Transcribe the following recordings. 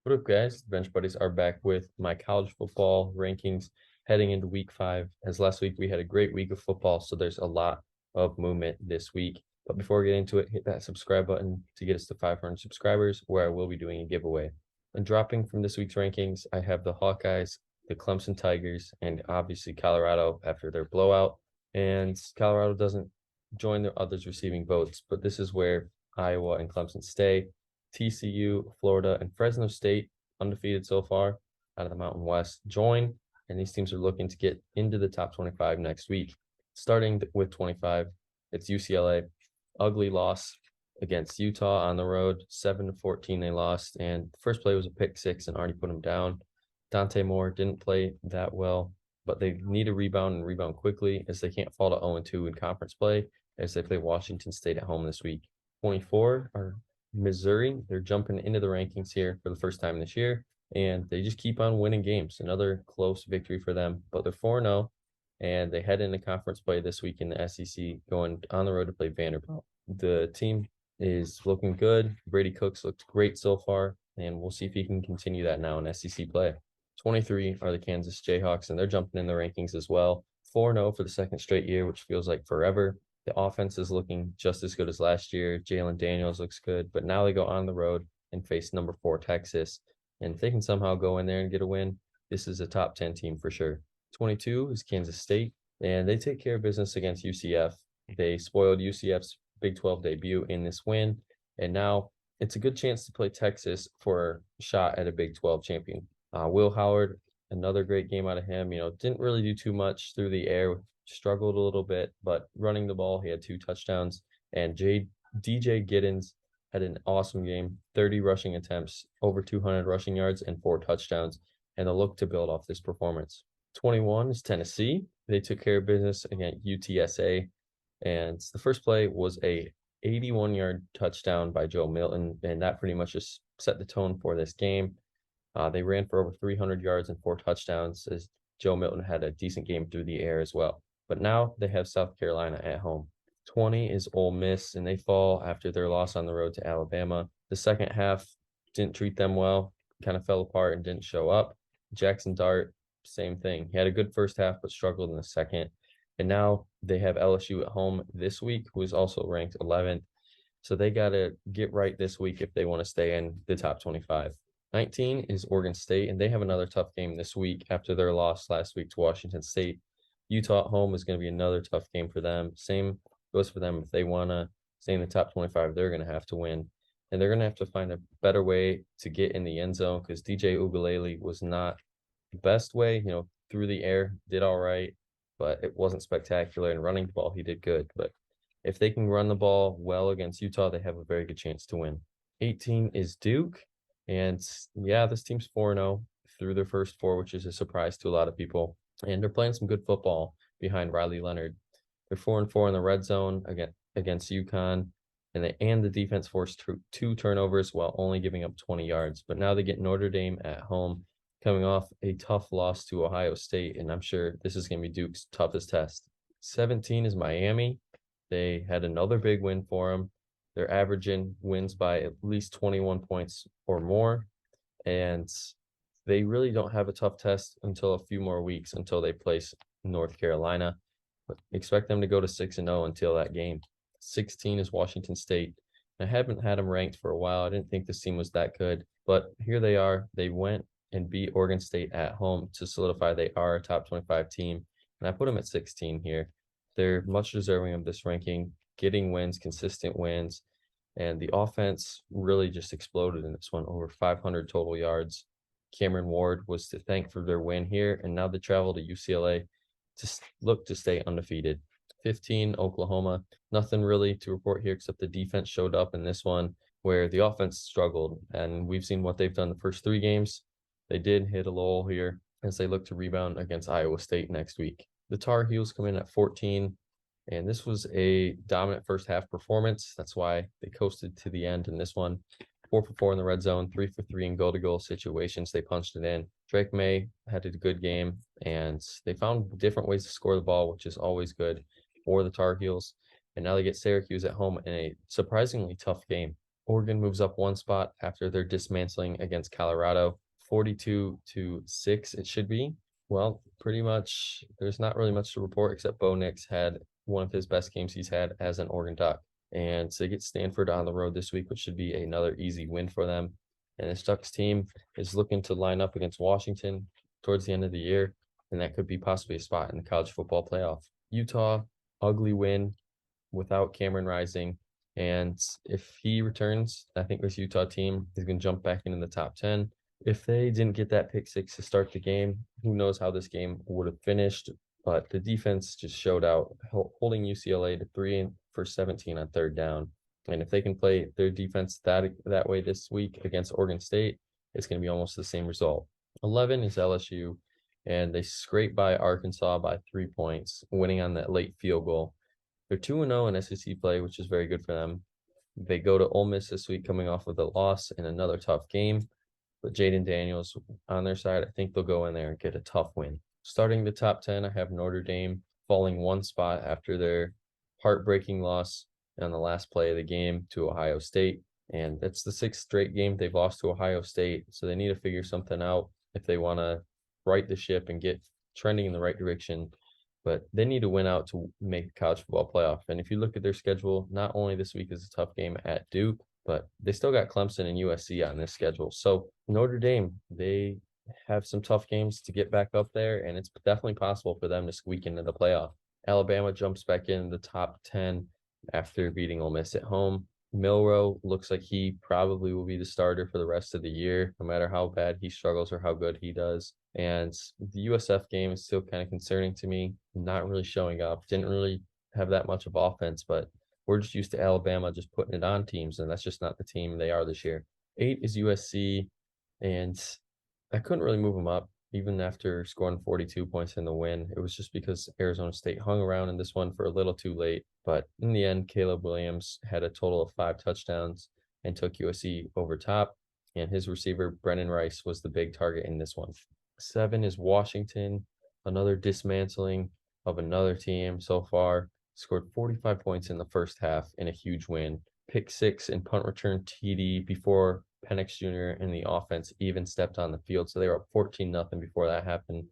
What up, guys? The Bench Buddies are back with my college football rankings heading into week 5. As last week, we had a great week of football, so there's a lot of movement this week. But before we get into it, hit that subscribe button to get us to 500 subscribers, where I will be doing a giveaway. And dropping from this week's rankings, I have the Hawkeyes, the Clemson Tigers, and obviously Colorado after their blowout. And Colorado doesn't join the others receiving votes, but this is where Iowa and Clemson stay. TCU, Florida, and Fresno State, undefeated so far out of the Mountain West, join, and these teams are looking to get into the top 25 next week. Starting with 25, it's UCLA. Ugly loss against Utah on the road, 7-14 they lost, and the first play was a pick six and already put them down. Dante Moore didn't play that well, but they need a rebound and rebound quickly as they can't fall to 0-2 in conference play as they play Washington State at home this week. 24 are Missouri. They're jumping into the rankings here for the first time this year, and they just keep on winning games. Another close victory for them, but they're 4-0, and they head into conference play this week in the SEC, going on the road to play Vanderbilt. The team is looking good. Brady Cooks looked great so far, and we'll see if he can continue that now in SEC play. 23 are the Kansas Jayhawks, and they're jumping in the rankings as well. 4-0 for the second straight year, which feels like forever. The offense is looking just as good as last year. Jalen Daniels looks good, but now they go on the road and face number 4 Texas. And if they can somehow go in there and get a win, this is a top 10 team for sure. 22 is Kansas State, and they take care of business against UCF. They spoiled UCF's Big 12 debut in this win, and now it's a good chance to play Texas for a shot at a Big 12 champion. Will Howard, another great game out of him. Didn't really do too much through the air, struggled a little bit, but running the ball, he had 2 touchdowns. And DJ Giddens had an awesome game, 30 rushing attempts, over 200 rushing yards, and 4 touchdowns, and they'll look to build off this performance. 21 is Tennessee. They took care of business against UTSA, and the first play was a 81-yard touchdown by Joe Milton, and that pretty much just set the tone for this game. They ran for over 300 yards and 4 touchdowns as Joe Milton had a decent game through the air as well. But now they have South Carolina at home. 20 is Ole Miss, and they fall after their loss on the road to Alabama. The second half didn't treat them well, kind of fell apart and didn't show up. Jackson Dart, same thing. He had a good first half, but struggled in the second. And now they have LSU at home this week, who is also ranked 11th. So they got to get right this week if they want to stay in the top 25. 19 is Oregon State, and they have another tough game this week after their loss last week to Washington State. Utah at home is going to be another tough game for them. Same goes for them. If they want to stay in the top 25, they're going to have to win. And they're going to have to find a better way to get in the end zone because DJ Ugalele was not the best way. Through the air, did all right, but it wasn't spectacular. And running the ball, he did good. But if they can run the ball well against Utah, they have a very good chance to win. 18 is Duke. And yeah, this team's 4-0 through their first 4, which is a surprise to a lot of people. And they're playing some good football behind Riley Leonard. They're 4-4 in the red zone against UConn, and the defense forced 2 turnovers while only giving up 20 yards. But now they get Notre Dame at home, coming off a tough loss to Ohio State, and I'm sure this is going to be Duke's toughest test. 17 is Miami. They had another big win for them. They're averaging wins by at least 21 points or more, and they really don't have a tough test until a few more weeks until they place North Carolina. But expect them to go to 6-0 until that game. 16 is Washington State. I haven't had them ranked for a while. I didn't think this team was that good, but here they are. They went and beat Oregon State at home to solidify they are a top 25 team, and I put them at 16 here. They're much deserving of this ranking, getting wins, consistent wins, and the offense really just exploded in this one, over 500 total yards. Cameron Ward was to thank for their win here, and now they travel to UCLA to look to stay undefeated. 15, Oklahoma. Nothing really to report here except the defense showed up in this one where the offense struggled, and we've seen what they've done the first 3 games. They did hit a lull here as they look to rebound against Iowa State next week. The Tar Heels come in at 14, and this was a dominant first half performance. That's why they coasted to the end in this one. 4 for 4 in the red zone, 3 for 3 in goal-to-goal situations. They punched it in. Drake May had a good game, and they found different ways to score the ball, which is always good for the Tar Heels. And now they get Syracuse at home in a surprisingly tough game. Oregon moves up one spot after their dismantling against Colorado, 42-6 it should be. Well, pretty much there's not really much to report except Bo Nix had one of his best games he's had as an Oregon Duck. And so they get Stanford on the road this week, which should be another easy win for them. And this Ducks team is looking to line up against Washington towards the end of the year, and that could be possibly a spot in the college football playoff. Utah, ugly win without Cameron Rising. And if he returns, I think this Utah team is going to jump back into the top 10. If they didn't get that pick six to start the game, who knows how this game would have finished. But the defense just showed out, holding UCLA to 3 for 17 on third down. And if they can play their defense that way this week against Oregon State, it's going to be almost the same result. 11 is LSU, and they scrape by Arkansas by 3 points, winning on that late field goal. They're 2-0 in SEC play, which is very good for them. They go to Ole Miss this week coming off of a loss in another tough game. But Jaden Daniels on their side, I think they'll go in there and get a tough win. Starting the top 10, I have Notre Dame falling one spot after their heartbreaking loss on the last play of the game to Ohio State. And that's the 6th straight game they've lost to Ohio State. So they need to figure something out if they want to right the ship and get trending in the right direction. But they need to win out to make the college football playoff. And if you look at their schedule, not only this week is a tough game at Duke, but they still got Clemson and USC on this schedule. So Notre Dame, they have some tough games to get back up there, and it's definitely possible for them to squeak into the playoff. Alabama jumps back in the top 10 after beating Ole Miss at home. Milroe looks like he probably will be the starter for the rest of the year, no matter how bad he struggles or how good he does. And the USF game is still kind of concerning to me, not really showing up. Didn't really have that much of offense, but we're just used to Alabama just putting it on teams, and that's just not the team they are this year. 8 is USC, and I couldn't really move them up even after scoring 42 points in the win. It was just because Arizona State hung around in this one for a little too late. But in the end, Caleb Williams had a total of 5 touchdowns and took USC over top. And his receiver, Brennan Rice, was the big target in this one. 7 is Washington, another dismantling of another team so far. Scored 45 points in the first half in a huge win. Pick 6 and punt return TD before Penix Jr. and the offense even stepped on the field. So they were up 14-0 before that happened.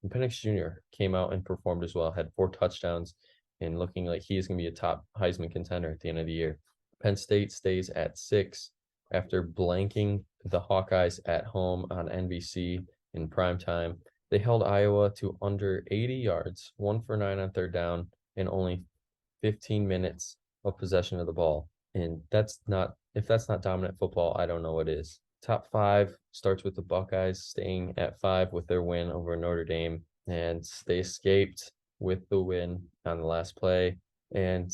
And Penix Jr. came out and performed as well, had 4 touchdowns and looking like he is going to be a top Heisman contender at the end of the year. Penn State stays at 6 after blanking the Hawkeyes at home on NBC in primetime. They held Iowa to under 80 yards, 1 for 9 on third down, and only 15 minutes of possession of the ball. And if that's not dominant football, I don't know what is. Top 5 starts with the Buckeyes staying at 5 with their win over Notre Dame, and they escaped with the win on the last play. And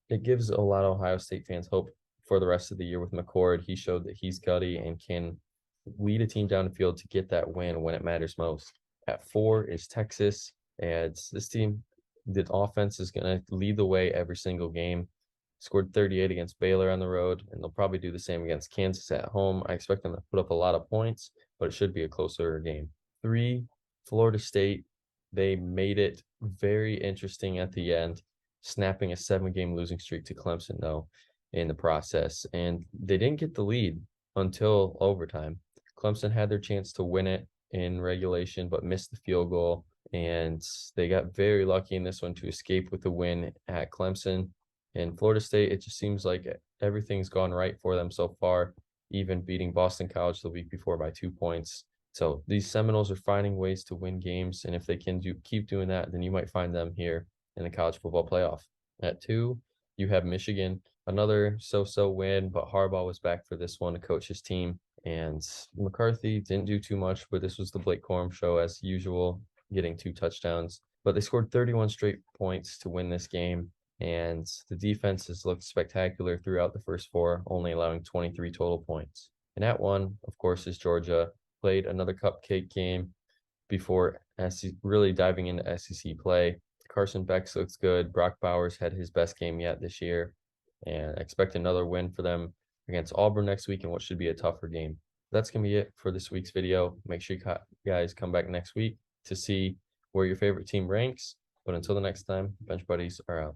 it gives a lot of Ohio State fans hope for the rest of the year with McCord. He showed that he's gutty and can lead a team down the field to get that win when it matters most. At 4 is Texas, and this team, the offense is going to lead the way every single game. Scored 38 against Baylor on the road, and they'll probably do the same against Kansas at home. I expect them to put up a lot of points, but it should be a closer game. 3, Florida State. They made it very interesting at the end, snapping a 7-game losing streak to Clemson, though, in the process. And they didn't get the lead until overtime. Clemson had their chance to win it in regulation, but missed the field goal. And they got very lucky in this one to escape with the win at Clemson. And Florida State, it just seems like everything's gone right for them so far, even beating Boston College the week before by 2 points. So these Seminoles are finding ways to win games, and if they can keep doing that, then you might find them here in the college football playoff. At 2, you have Michigan, another so-so win, but Harbaugh was back for this one to coach his team. And McCarthy didn't do too much, but this was the Blake Corum show as usual, getting 2 touchdowns. But they scored 31 straight points to win this game. And the defense has looked spectacular throughout the first 4, only allowing 23 total points. And at 1, of course, is Georgia. Played another cupcake game before really diving into SEC play. Carson Beck looks good. Brock Bowers had his best game yet this year. And I expect another win for them against Auburn next week in what should be a tougher game. That's going to be it for this week's video. Make sure you guys come back next week to see where your favorite team ranks. But until the next time, Bench Buddies are out.